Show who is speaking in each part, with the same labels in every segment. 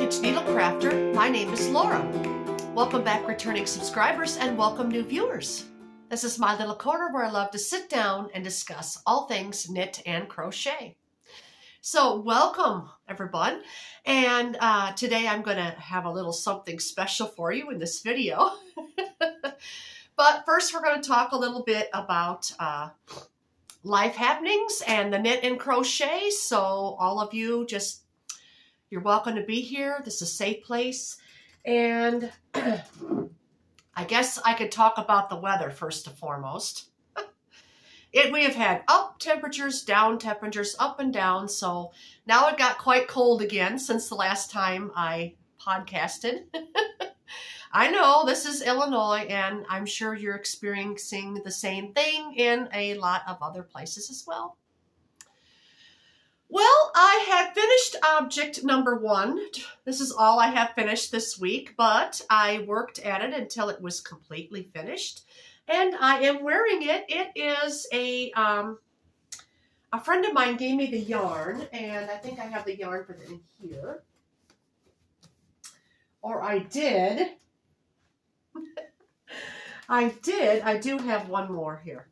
Speaker 1: Vintage Needle Crafter. My name is Laura. Welcome back returning subscribers and welcome new viewers. This is my little corner where I love to sit down and discuss all things knit and crochet. So welcome everyone, and today I'm going to have a little something special for you in this video. But first we're going to talk a little bit about life happenings and the knit and crochet. So all of you, you're welcome to be here. This is a safe place. And I guess I could talk about the weather first and foremost. We have had up temperatures, down temperatures, up and down. So now it got quite cold again since the last time I podcasted. I know this is Illinois, and I'm sure you're experiencing the same thing in a lot of other places as well. Well, I have finished object number 1. This is all I have finished this week, but I worked at it until it was completely finished, and I am wearing it. It is a friend of mine gave me the yarn, and I think I have the yarn for it in here. Or I did. I do have one more here.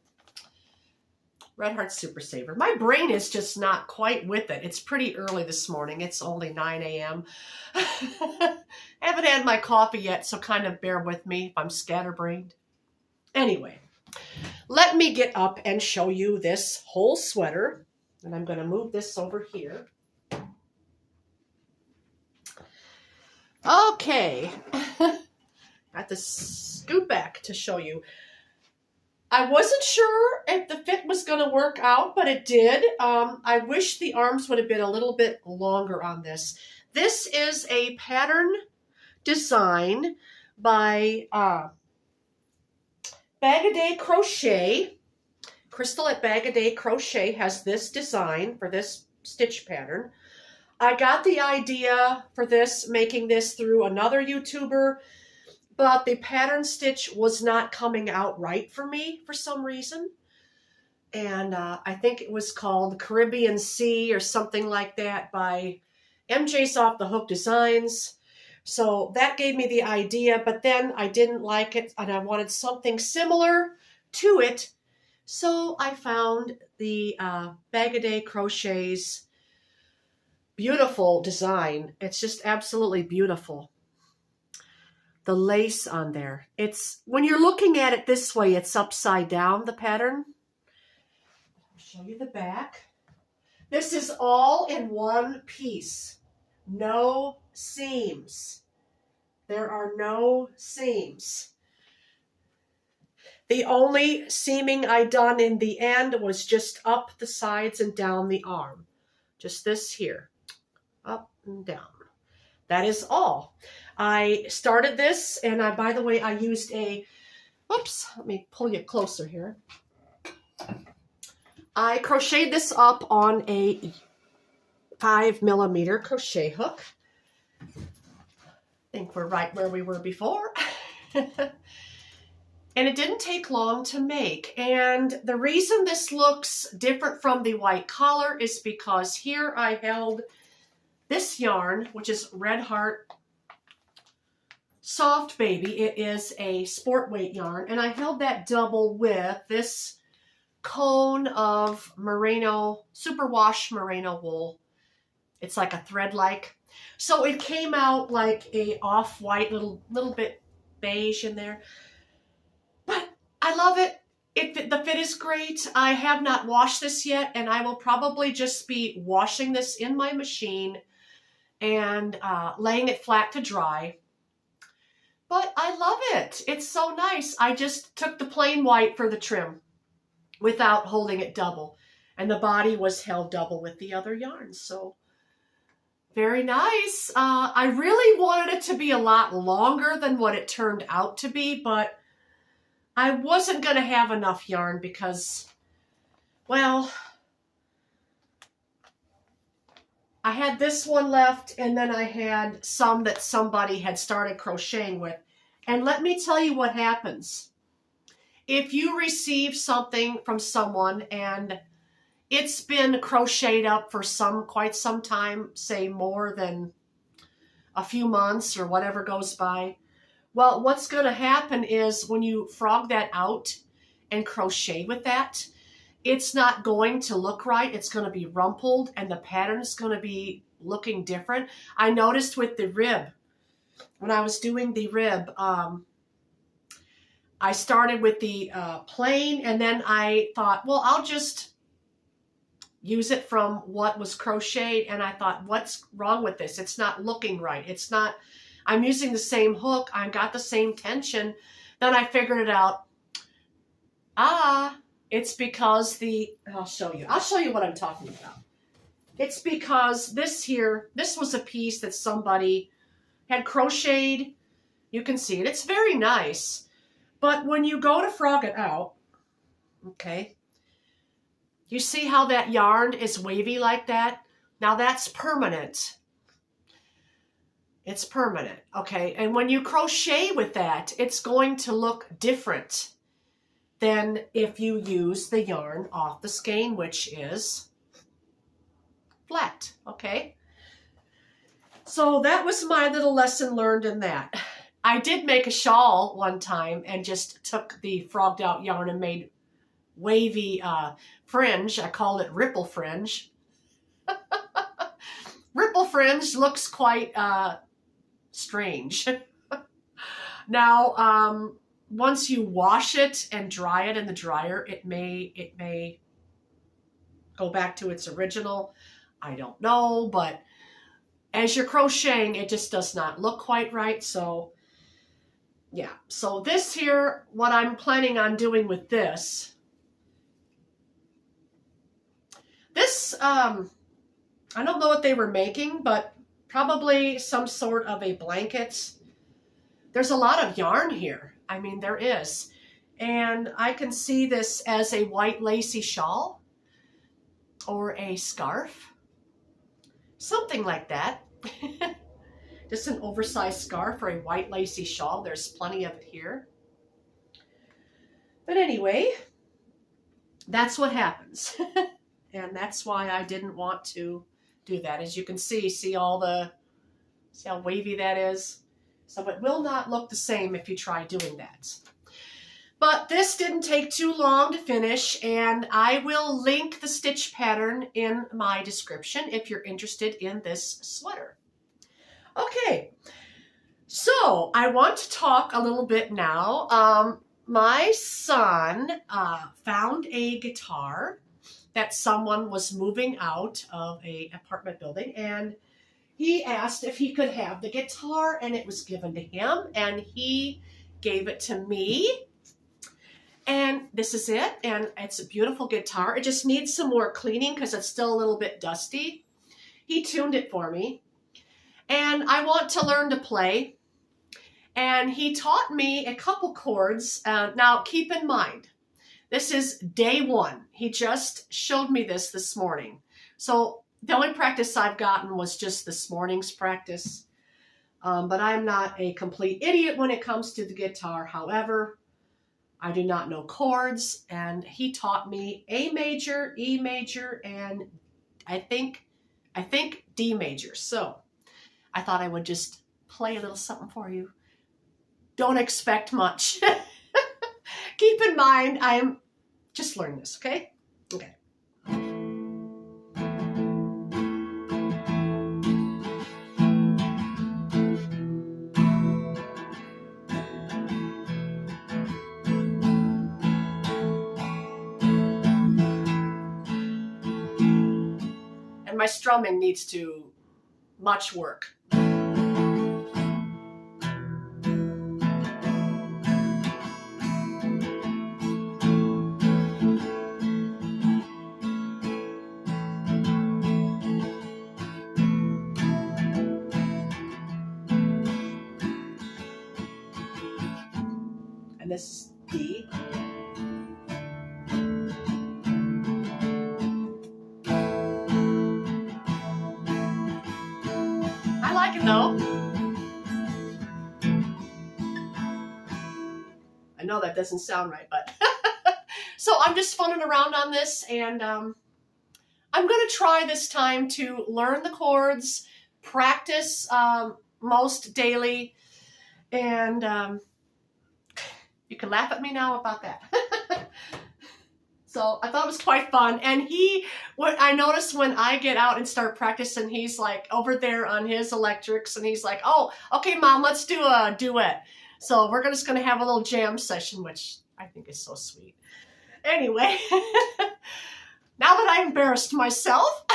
Speaker 1: Red Heart Super Saver. My brain is just not quite with it. It's pretty early this morning. It's only 9 a.m. I haven't had my coffee yet, so kind of bear with me if I'm scatterbrained. Anyway, let me get up and show you this whole sweater. And I'm going to move this over here. Okay. Got to scoot back to show you. I wasn't sure if the fit was going to work out, but it did. I wish the arms would have been a little bit longer on this. This is a pattern design by Bag-A-Day Crochet. Crystal at Bag-A-Day Crochet has this design for this stitch pattern. I got the idea for this, making this through another YouTuber, but the pattern stitch was not coming out right for me for some reason. And I think it was called Caribbean Sea or something like that by MJ's Off the Hook Designs. So that gave me the idea, but then I didn't like it and I wanted something similar to it. So I found the Bag-A-Day Crochet's beautiful design. It's just absolutely beautiful. The lace on there. It's, when you're looking at it this way, it's upside down, the pattern. I'll show you the back. This is all in one piece. No seams. There are no seams. The only seaming I done in the end was just up the sides and down the arm. Just this here. Up and down. That is all. I started this, and by the way, I used let me pull you closer here. I crocheted this up on a 5mm crochet hook. I think we're right where we were before. And it didn't take long to make. And the reason this looks different from the white collar is because here I held this yarn, which is Red Heart Soft Baby. It is a sport weight yarn, and I held that double with this cone of merino, superwash merino wool. It's like a thread-like. So it came out like a off-white, little bit beige in there. But I love it. The fit is great. I have not washed this yet, and I will probably just be washing this in my machine and laying it flat to dry. But I love it. It's so nice. I just took the plain white for the trim without holding it double. And the body was held double with the other yarns. So very nice. I really wanted it to be a lot longer than what it turned out to be, but I wasn't going to have enough yarn because, well, I had this one left, and then I had some that somebody had started crocheting with. And let me tell you what happens. If you receive something from someone and it's been crocheted up for quite some time, say more than a few months or whatever goes by. Well, what's going to happen is when you frog that out and crochet with that, it's not going to look right. It's going to be rumpled and the pattern is going to be looking different. I noticed with the rib, when I was doing the rib, I started with the plain, and then I thought, well, I'll just use it from what was crocheted, and I thought, what's wrong with this? It's not looking right. It's not, I'm using the same hook. I got the same tension. Then I figured it out. It's because I'll show you what I'm talking about. It's because this was a piece that somebody had crocheted. You can see it. It's very nice. But when you go to frog it out, okay, you see how that yarn is wavy like that? Now that's permanent. It's permanent, okay? And when you crochet with that, it's going to look different than if you use the yarn off the skein, which is flat, okay? So that was my little lesson learned in that. I did make a shawl one time and just took the frogged out yarn and made wavy fringe. I called it ripple fringe. Ripple fringe looks quite strange. Now, once you wash it and dry it in the dryer, it may go back to its original. I don't know, but as you're crocheting, it just does not look quite right. So yeah, so this here, what I'm planning on doing with this, I don't know what they were making, but probably some sort of a blanket. There's a lot of yarn here. I mean, there is. And I can see this as a white lacy shawl or a scarf, something like that. Just an oversized scarf or a white lacy shawl. There's plenty of it here. But anyway, that's what happens. And that's why I didn't want to do that. As you can see how wavy that is? So it will not look the same if you try doing that. But this didn't take too long to finish, and I will link the stitch pattern in my description if you're interested in this sweater. Okay, so I want to talk a little bit now. My son found a guitar that someone was moving out of an apartment building, and he asked if he could have the guitar, and it was given to him, and he gave it to me. And this is it, and it's a beautiful guitar. It just needs some more cleaning because it's still a little bit dusty. He tuned it for me. And I want to learn to play. And he taught me a couple chords. Now, keep in mind, this is day one. He just showed me this morning. So the only practice I've gotten was just this morning's practice. But I'm not a complete idiot when it comes to the guitar. However, I do not know chords. And he taught me A major, E major, and I think D major. So I thought I would just play a little something for you. Don't expect much. Keep in mind, I'm just learning this, okay? Okay. And my strumming needs to much work. And this is D. I like it though. I know that doesn't sound right, but so I'm just funning around on this, and I'm going to try this time to learn the chords, practice most daily. And you can laugh at me now about that. So I thought it was quite fun. And what I noticed when I get out and start practicing, he's like over there on his electrics, and he's like, "Oh, okay, Mom, let's do a duet." So we're just going to have a little jam session, which I think is so sweet. Anyway, now that I embarrassed myself,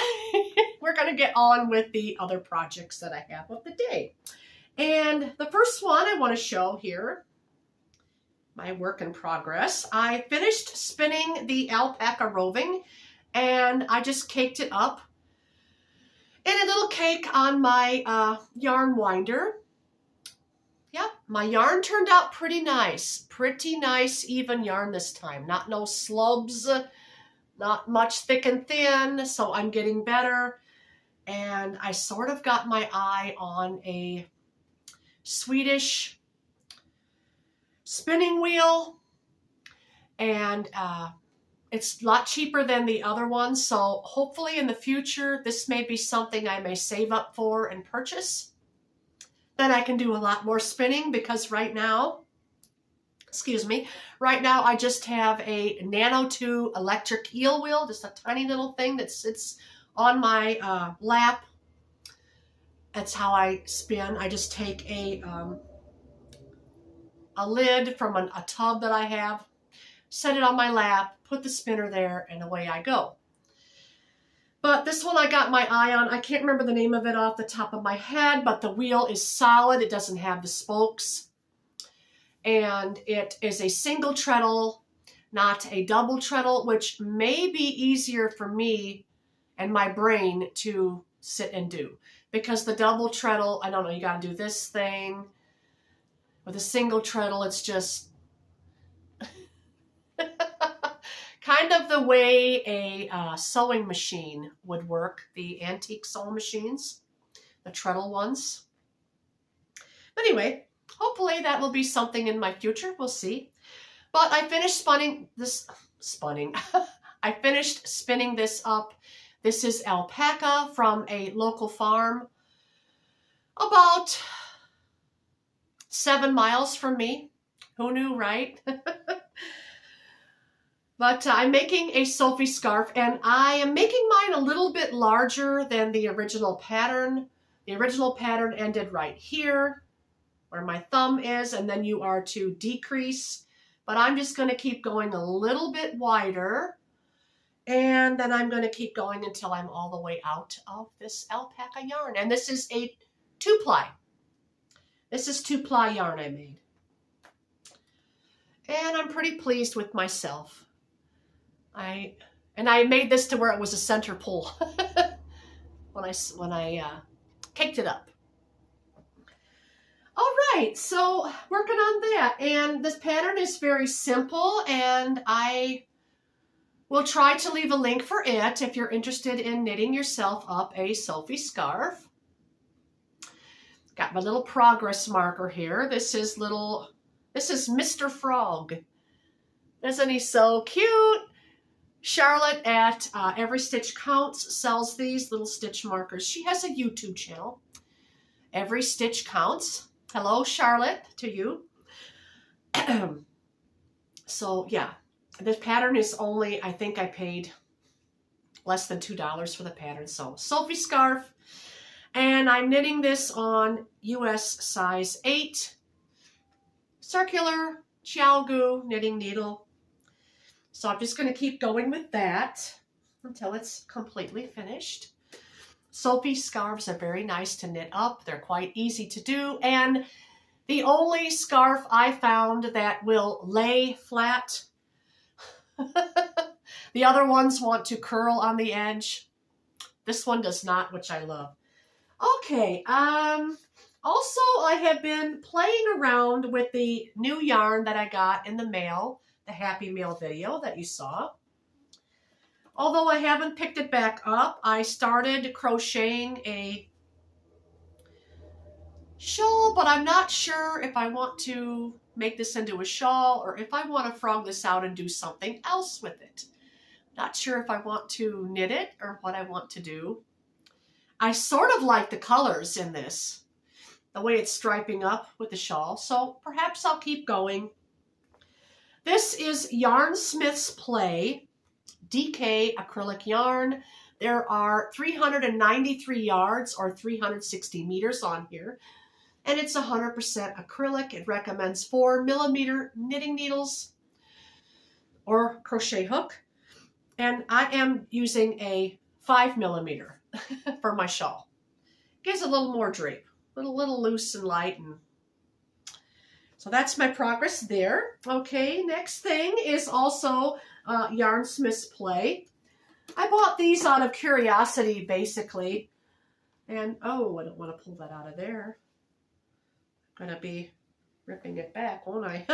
Speaker 1: we're going to get on with the other projects that I have of the day. And the first one I want to show here, my work in progress. I finished spinning the alpaca roving, and I just caked it up in a little cake on my yarn winder. Yeah, my yarn turned out pretty nice even yarn this time. Not no slubs, not much thick and thin, so I'm getting better. And I sort of got my eye on a Swedish spinning wheel, and it's a lot cheaper than the other ones, so hopefully in the future this may be something I may save up for and purchase. Then I can do a lot more spinning, because right now I just have a Nano 2 electric eel wheel, just a tiny little thing that sits on my lap. That's how I spin. I just take a lid from a tub that I have, set it on my lap, put the spinner there, and away I go. But this one I got my eye on. I can't remember the name of it off the top of my head, but the wheel is solid. It doesn't have the spokes. And it is a single treadle, not a double treadle, which may be easier for me and my brain to sit and do. Because the double treadle, I don't know, you got to do this thing. With a single treadle, it's just kind of the way a sewing machine would work, the antique sewing machines, the treadle ones. Anyway, hopefully that will be something in my future. We'll see. But I finished I finished spinning this up. This is alpaca from a local farm about 7 miles from me. Who knew, right? But I'm making a Sophie scarf, and I am making mine a little bit larger than the original pattern. The original pattern ended right here, where my thumb is, and then you are to decrease. But I'm just going to keep going a little bit wider, and then I'm going to keep going until I'm all the way out of this alpaca yarn. And this is a 2-ply. This is 2-ply yarn I made. And I'm pretty pleased with myself. I made this to where it was a center pull when I caked it up. All right, so working on that. And this pattern is very simple, and I will try to leave a link for it if you're interested in knitting yourself up a Sophie scarf. Got my little progress marker here. This is Mr. Frog. Isn't he so cute? Charlotte at Every Stitch Counts sells these little stitch markers. She has a YouTube channel, Every Stitch Counts. Hello, Charlotte, to you. So, yeah, this pattern is only, I think I paid less than $2 for the pattern. So, Sophie scarf. And I'm knitting this on US size 8, circular Chiaogu knitting needle. So I'm just going to keep going with that until it's completely finished. Sophie scarves are very nice to knit up. They're quite easy to do. And the only scarf I found that will lay flat. The other ones want to curl on the edge. This one does not, which I love. Okay, also I have been playing around with the new yarn that I got in the mail, the Happy Mail video that you saw. Although I haven't picked it back up, I started crocheting a shawl, but I'm not sure if I want to make this into a shawl or if I want to frog this out and do something else with it. Not sure if I want to knit it or what I want to do. I sort of like the colors in this. the way it's striping up with the shawl. So perhaps I'll keep going. This is Yarnsmith's Play DK acrylic yarn. There are 393 yards or 360 meters on here. And it's 100% acrylic. It recommends 4mm knitting needles or crochet hook. And I am using a 5mm for my shawl. Gives a little more drape, a little loose and light. And so that's my progress there. Okay, next thing is also Yarnsmith's Play. I bought these out of curiosity, basically. And, oh, I don't want to pull that out of there. I'm going to be ripping it back, won't I?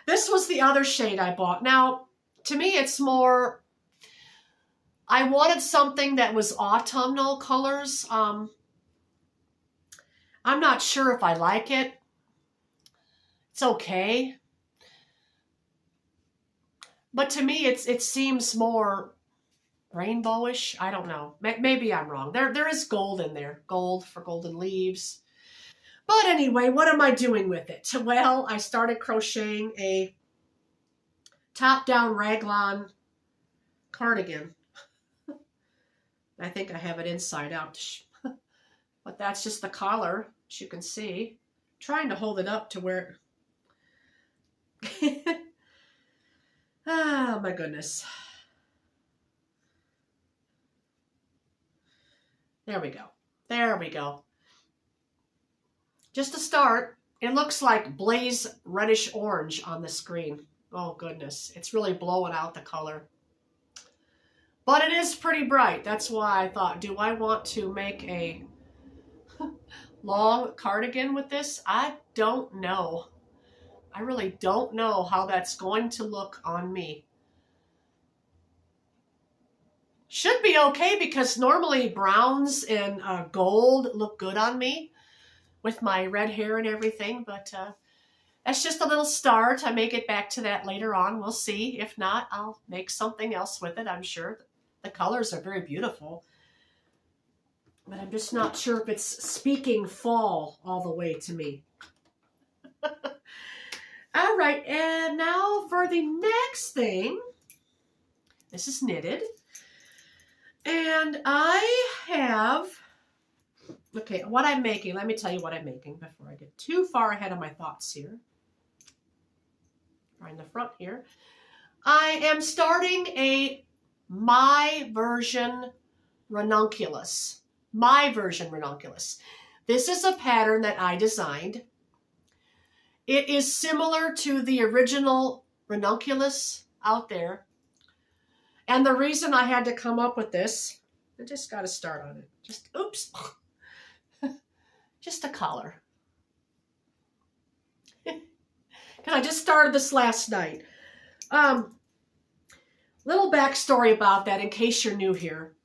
Speaker 1: This was the other shade I bought. Now, to me, it's more... I wanted something that was autumnal colors. I'm not sure if I like it. It's okay. But to me, it seems more rainbowish. I don't know. Maybe I'm wrong. There is gold in there. Gold for golden leaves. But anyway, what am I doing with it? Well, I started crocheting a top-down raglan cardigan. I think I have it inside out. But that's just the collar, as you can see. I'm trying to hold it up to where... Oh, my goodness. There we go. There we go. Just to start, it looks like blaze reddish orange on the screen. Oh, goodness. It's really blowing out the color. But it is pretty bright. That's why I thought, do I want to make a long cardigan with this? I don't know. I really don't know how that's going to look on me. Should be okay because normally browns and gold look good on me with my red hair and everything. But that's just a little start. I may get back to that later on. We'll see. If not, I'll make something else with it, I'm sure. The colors are very beautiful. But I'm just not sure if it's speaking fall all the way to me. All right, and now for the next thing. This is knitted. And I have, okay, what I'm making, let me tell you what I'm making before I get too far ahead of my thoughts here. Right in the front here. I am starting a My Version ranunculus. My Version ranunculus. This is a pattern that I designed. It is similar to the original ranunculus out there. And the reason I had to come up with this, I just got to start on it. Just, oops. Just a collar. Because I just started this last night. Little backstory about that in case you're new here.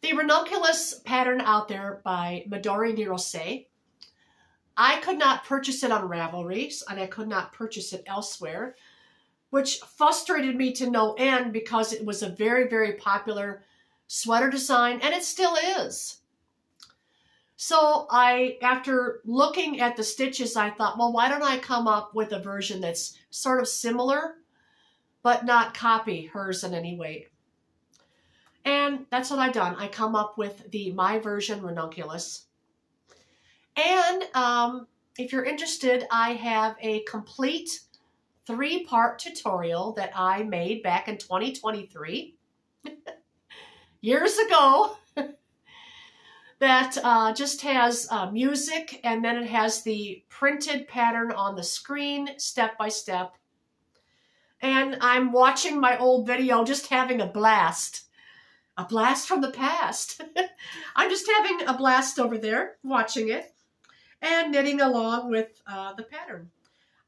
Speaker 1: The ranunculus pattern out there by Midori Nirose, I could not purchase it on Ravelry, and I could not purchase it elsewhere, which frustrated me to no end because it was a very, very popular sweater design, and it still is. So after looking at the stitches, I thought, well, why don't I come up with a version that's sort of similar, but not copy hers in any way. And that's what I've done. I come up with the My Version ranunculus. And if you're interested, I have a complete 3-part tutorial that I made back in 2023, years ago, that just has music, and then it has the printed pattern on the screen, step by step. And I'm watching my old video, just having a blast. A blast from the past. I'm just having a blast over there, watching it, and knitting along with the pattern.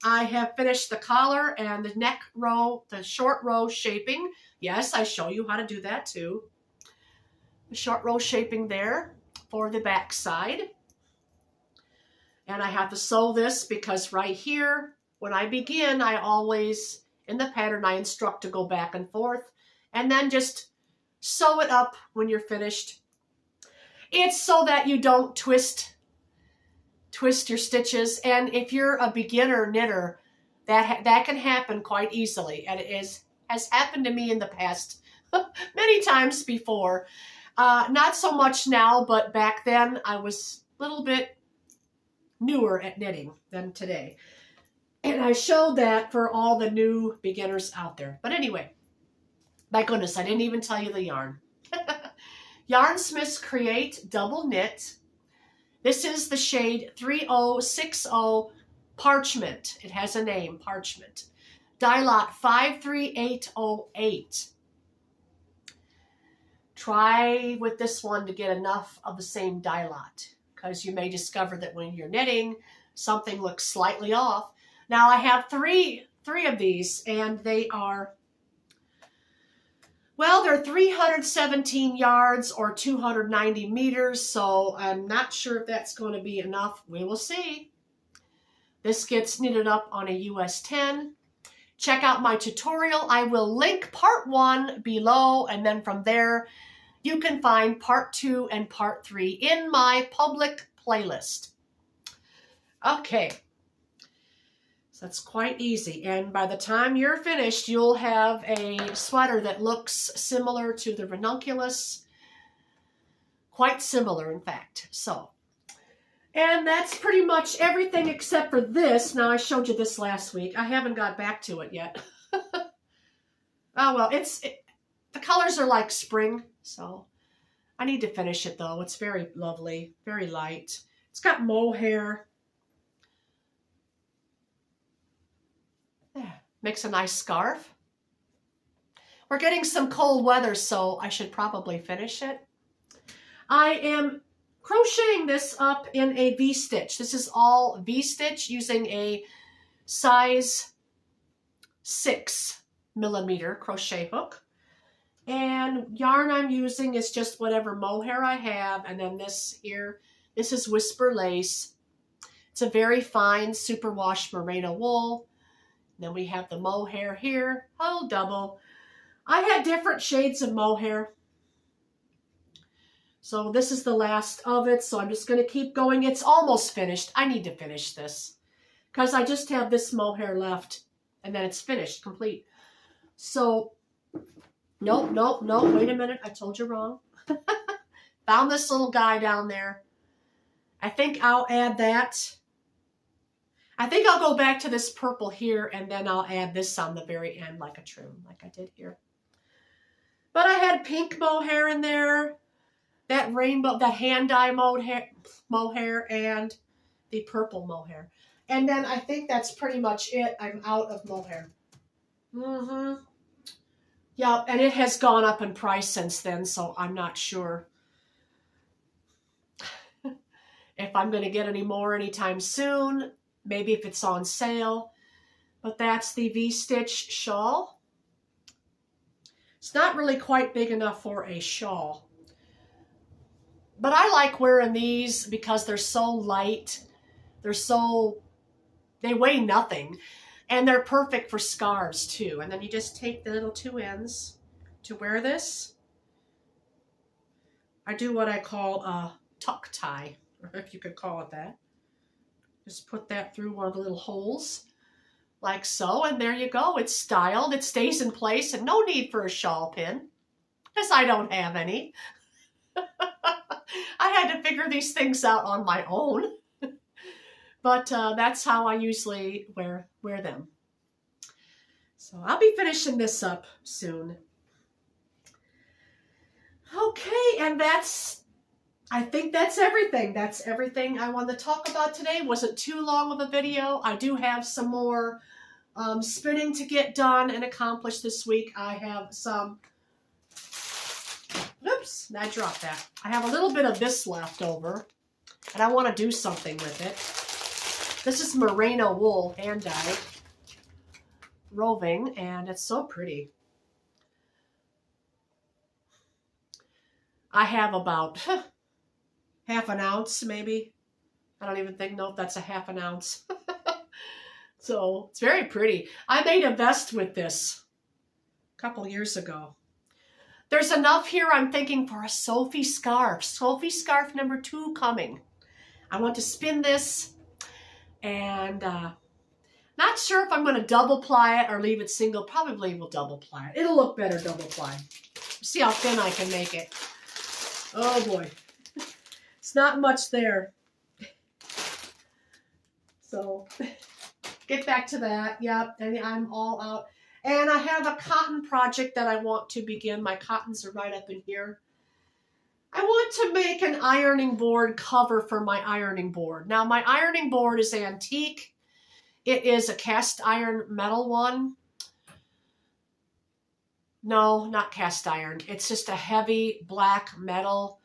Speaker 1: I have finished the collar and the neck row, the short row shaping. Yes, I show you how to do that too. The short row shaping there for the back side. And I have to sew this because right here, when I begin, I always, in the pattern, I instruct to go back and forth and then just sew it up when you're finished. It's so that you don't twist twist your stitches. And if you're a beginner knitter, that can happen quite easily. And has happened to me in the past many times before. Not so much now, but back then I was a little bit newer at knitting than today. And I showed that for all the new beginners out there. But anyway, my goodness, I didn't even tell you the yarn. Yarnsmiths Create Double Knit. This is the shade 3060 Parchment. It has a name, Parchment. Dye lot 53808. Try with this one to get enough of the same dye lot, because you may discover that when you're knitting, something looks slightly off. Now I have three of these, and they are, well, they're 317 yards or 290 meters, so I'm not sure if that's going to be enough. We will see. This gets knitted up on a US 10. Check out my tutorial. I will link part 1 below, and then from there you can find part 2 and part 3 in my public playlist. Okay. So that's quite easy. And by the time you're finished, you'll have a sweater that looks similar to the ranunculus. Quite similar, in fact. So, and that's pretty much everything except for this. Now, I showed you this last week. I haven't got back to it yet. Oh, well, the colors are like spring, so I need to finish it, though. It's very lovely, very light. It's got mohair. Makes a nice scarf. We're getting some cold weather, so I should probably finish it. I am crocheting this up in a V-stitch. This is all V-stitch using a size 6mm crochet hook. And yarn I'm using is just whatever mohair I have. And then this here, this is Whisper Lace. It's a very fine superwash merino wool. Then we have the mohair here, whole double. I had different shades of mohair. So this is the last of it, so I'm just going to keep going. It's almost finished. I need to finish this because I just have this mohair left, and then it's finished, complete. So, nope, wait a minute. I told you wrong. Found this little guy down there. I think I'll add that. I think I'll go back to this purple here, and then I'll add this on the very end like a trim, like I did here. But I had pink mohair in there, that rainbow, that hand dye mohair, and the purple mohair. And then I think that's pretty much it. I'm out of mohair. Yeah, and it has gone up in price since then, so I'm not sure if I'm going to get any more anytime soon. Maybe if it's on sale. But that's the V-stitch shawl. It's not really quite big enough for a shawl. But I like wearing these because they're so light. They weigh nothing. And they're perfect for scarves too. And then you just take the little two ends to wear this. I do what I call a tuck tie, if you could call it that. Just put that through one of the little holes, like so, and there you go. It's styled, it stays in place, and no need for a shawl pin, because I don't have any. I had to figure these things out on my own. But that's how I usually wear them. So I'll be finishing this up soon. Okay, and I think that's everything. That's everything I wanted to talk about today. Wasn't too long of a video. I do have some more spinning to get done and accomplished this week. I have some, oops, I dropped that. I have a little bit of this left over, and I want to do something with it. This is merino wool hand dyed roving, and it's so pretty. I have about half an ounce, maybe. I don't even know if that's a half an ounce. So it's very pretty. I made a vest with this a couple years ago. There's enough here, I'm thinking, for a Sophie scarf. Sophie scarf number 2 coming. I want to spin this, and not sure if I'm going to double ply it or leave it single. Probably will double ply it. It'll look better double ply. See how thin I can make it. Oh boy. It's not much there. So get back to that. Yep, and I'm all out. And I have a cotton project that I want to begin. My cottons are right up in here. I want to make an ironing board cover for my ironing board. Now, my ironing board is antique. It is a cast iron metal one. No, not cast iron. It's just a heavy black metal.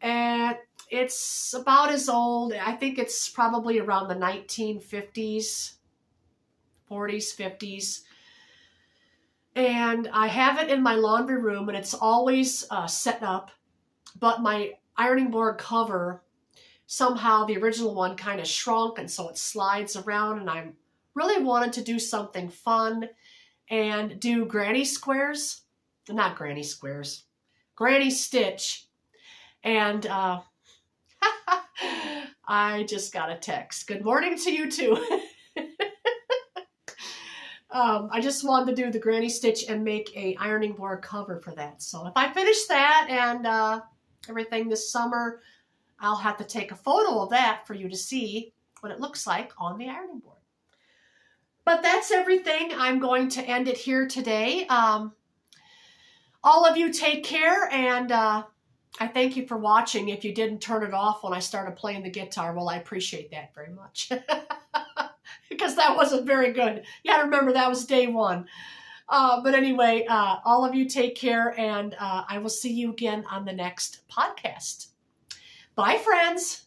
Speaker 1: And it's about as old. I think it's probably around the 1950s, 40s, 50s. And I have it in my laundry room, and it's always set up. But my ironing board cover, somehow the original one kind of shrunk, and so it slides around, and I really wanted to do something fun and do granny squares. Not granny squares. Granny stitch. And I just got a text. Good morning to you too. I just wanted to do the granny stitch and make a ironing board cover for that. So if I finish that and everything this summer, I'll have to take a photo of that for you to see what it looks like on the ironing board. But that's everything. I'm going to end it here today. All of you take care, and I thank you for watching. If you didn't turn it off when I started playing the guitar, well, I appreciate that very much. Because that wasn't very good. You gotta remember that was day one. But anyway, all of you take care, and I will see you again on the next podcast. Bye, friends.